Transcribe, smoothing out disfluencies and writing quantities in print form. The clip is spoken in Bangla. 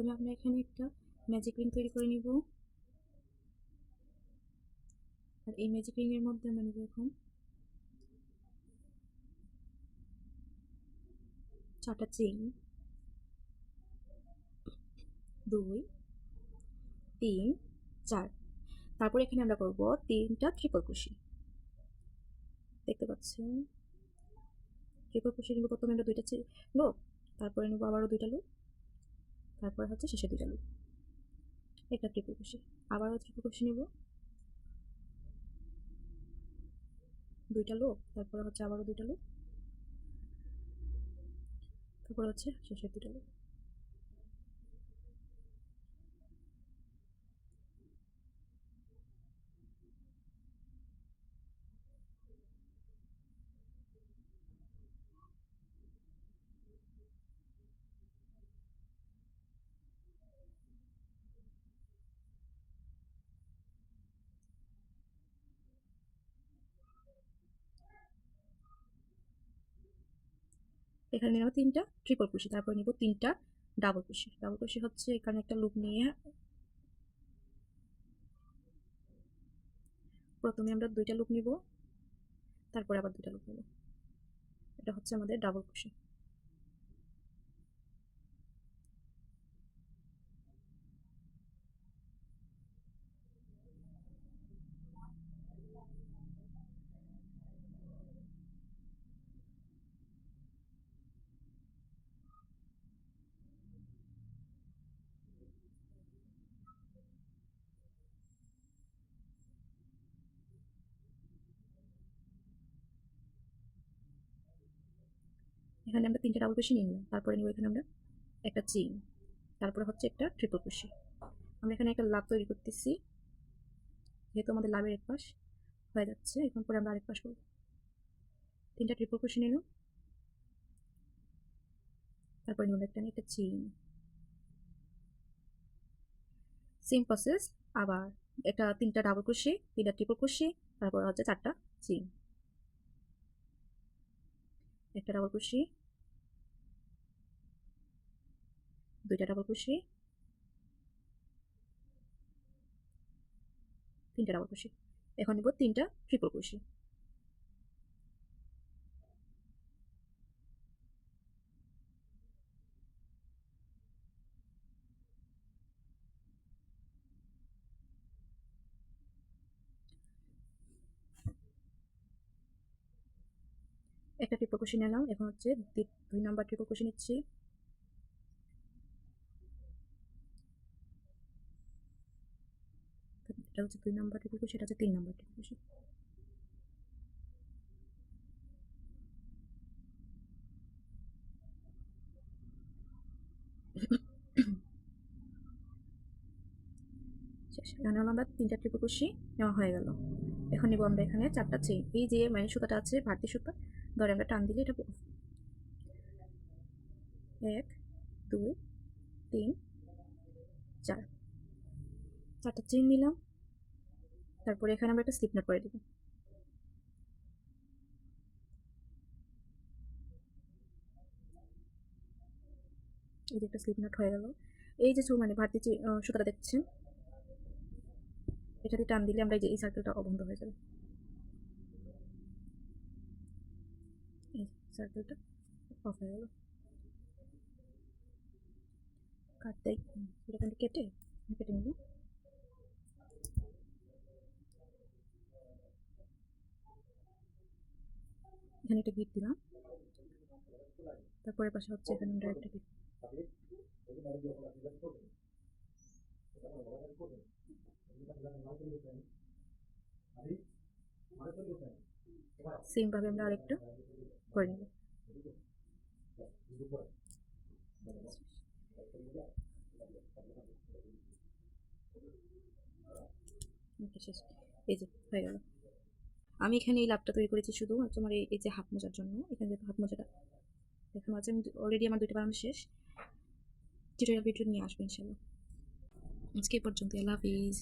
প্রথমে আমরা এখানে একটা ম্যাজিক রিং তৈরি করে নিব। আর এই ম্যাজিক রিং এর মধ্যে আমরা নিব এখন 4টা চেইন, 2, 3, 4। তারপর এখানে আমরা করব 3টা ট্রিপল ক্রোশি। দেখতে পাচ্ছেন ট্রিপল ক্রোশি নিব। প্রথমে আমরা 2টা লুপ, তারপরে নিব আবারও 2টা লুপ, তারপরে হচ্ছে শেষে 2টা লুপ, একটা ট্রিপল ক্রোশি, আবারও ট্রিপল ক্রোশি নিব, 2টা লুপ, তারপরে হচ্ছে আবারও 2টা লুপ, তারপরে হচ্ছে শেষে 2টা লুপ। এখানে নিব 3টা ট্রিপল ক্রোশি, তারপর নিব 3টা ডাবল ক্রোশি। ডাবল ক্রোশি হচ্ছে এখানে একটা লুপ নিয়ে প্রথমে আমরা 2টা লুপ নিব, তারপরে আবার 2টা লুপ নিব। এটা হচ্ছে আমাদের ডাবল ক্রোশি। এখানে আমরা 3টা ডাবল ক্রোশি নিয়ে নিলাম, তারপরে নিব এখানে আমরা একটা চেইন, তারপরে হচ্ছে একটা ট্রিপল ক্রোশি। আমরা এখানে একটা লাভ তৈরি করতেছি, যেহেতু আমাদের লাভের এক পাশ হয়ে যাচ্ছে, এখন পরে আমরা আরেক পাশ করব। 3টা ট্রিপল ক্রোশি নিলাম, তারপরে নিব একটা চেইন, সেম প্রসেস। আবার একটা 3টা ডাবল ক্রোশি, 3টা ট্রিপল ক্রোশি, তারপর হচ্ছে 4টা চেইন, একটা ডাবল ক্রোশি, 2টা ডাবল ক্রোশি, 3টা ডাবল ক্রোশি। এখন নিব 3টা ট্রিপল ক্রোশি। একটা ট্রিপল ক্রোশি নিলাম, এখন হচ্ছে 2 নাম্বার ট্রিপল ক্রোশি নিচ্ছি, এটা হচ্ছে 2 নাম্বার ট্রিপল ক্রোশি, এটা হচ্ছে 3 নাম্বার ট্রিপল ক্রোশি। শেষ। এখানে হলো আমরা 3টা ট্রিপল ক্রোশি নেওয়া হয়ে গেল। এখন নিব আমরা এখানে 4টা চেইন। এই যে মানে সুতাটা আছে ভারতী সুতা, ধরে আমরা টান দিলে এটা 1, 2, 3, 4, 4টা চেইন নিলাম, তারপরে এখানে আমরা একটা স্লিপ নট করে দেব। এই যে একটা স্লিপ নট হয়ে গেল। এই যে মানে ভারতী সুতাটা দেখছেন, এটা দিয়ে টান দিলে আমরা এই সার্কেলটা বন্ধ হয়ে যাবে, এই সার্কেলটা অফ হয়ে গেল। কাটতে এখানে কেটে নিব। এখানে একটা গিট দিলাম, তারপরে পাশে হচ্ছে এখানে আমরা একটা গিট, সেম ভাবে আমরা আরেকটা করে নেব। শেষ। এই যে হয়ে গেল। আমি এখানে এই লাভটা তৈরি করেছি শুধু তোমার এই যে হাত মোজার জন্য। এখানে যেহেতু হাত মোজাটা দেখানো আছে, আমি অলরেডি আমার 2টা বানানো শেষ। টিউটোরিয়াল ভিডিও নিয়ে আসবো ইনশাল্লাহ। আজকে এই পর্যন্ত। আল্লাহ হাফিজ।